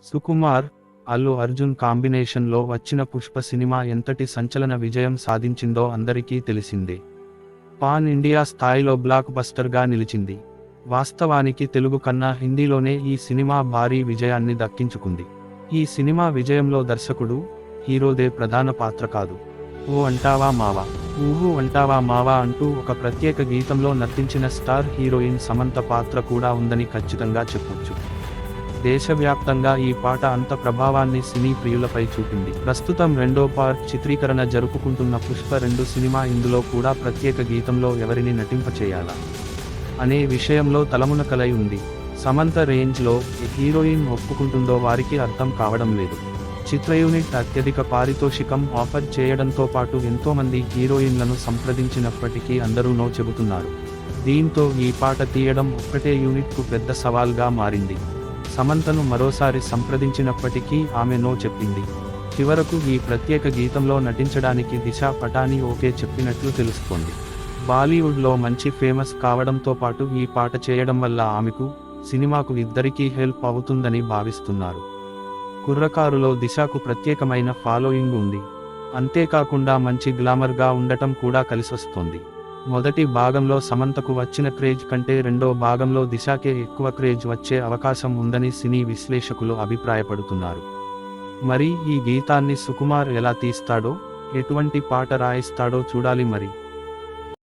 సుకుమార్, అల్లు అర్జున్ కాంబినేషన్లో వచ్చిన పుష్ప సినిమా ఎంతటి సంచలన విజయం సాధించిందో అందరికీ తెలిసిందే. పాన్ ఇండియా స్థాయిలో బ్లాక్ బస్టర్గా నిలిచింది. వాస్తవానికి తెలుగు కన్నా హిందీలోనే ఈ సినిమా భారీ విజయాన్ని దక్కించుకుంది. ఈ సినిమా విజయంలో దర్శకుడు, హీరోదే ప్రధాన పాత్ర కాదు. ఓ అంటావా మావా, ఊహు అంటావా మావా అంటూ ఒక ప్రత్యేక గీతంలో నర్తించిన స్టార్ హీరోయిన్ సమంత పాత్ర కూడా ఉందని ఖచ్చితంగా చెప్పొచ్చు. దేశవ్యాప్తంగా ఈ పాట అంత ప్రభావాన్ని సినీ ప్రియులపై చూపింది. ప్రస్తుతం రెండో పార్ట్ చిత్రీకరణ జరుపుకుంటున్న పుష్ప 2 సినిమా ఇందులో కూడా ప్రత్యేక గీతంలో ఎవరిని నటింపచేయాలా అనే విషయంలో తలమునకలై ఉంది. సమంత రేంజ్లో ఏ హీరోయిన్ ఒప్పుకుంటుందో వారికి అర్థం కావడం లేదు. చిత్ర యూనిట్ అత్యధిక పారితోషికం ఆఫర్ చేయడంతో పాటు ఎంతోమంది హీరోయిన్లను సంప్రదించినప్పటికీ అందరూ నో చెబుతున్నారు. దీంతో ఈ పాట తీయడం ఒక్కటే యూనిట్కు పెద్ద సవాల్గా మారింది. సమంతను మరోసారి సంప్రదించినప్పటికీ ఆమె నో చెప్పింది. చివరకు ఈ ప్రత్యేక గీతంలో నటించడానికి దిశా పటాని ఓకే చెప్పినట్లు తెలుస్తోంది. బాలీవుడ్లో మంచి ఫేమస్ కావడంతో పాటు ఈ పాట చేయడం వల్ల ఆమెకు, సినిమాకు ఇద్దరికీ హెల్ప్ అవుతుందని భావిస్తున్నారు. కుర్రకారులో దిశాకు ప్రత్యేకమైన ఫాలోయింగ్ ఉంది. అంతేకాకుండా మంచి గ్లామర్గా ఉండటం కూడా కలిసొస్తోంది. మొదటి భాగంలో సమంతకు వచ్చిన క్రేజ్ కంటే రెండో భాగంలో దిశాకే ఎక్కువ క్రేజ్ వచ్చే అవకాశం ఉందని సినీ విశ్లేషకులు అభిప్రాయపడుతున్నారు. మరి ఈ గీతాన్ని సుకుమార్ ఎలా తీస్తాడో, ఎటువంటి పాట రాయిస్తాడో చూడాలి మరి.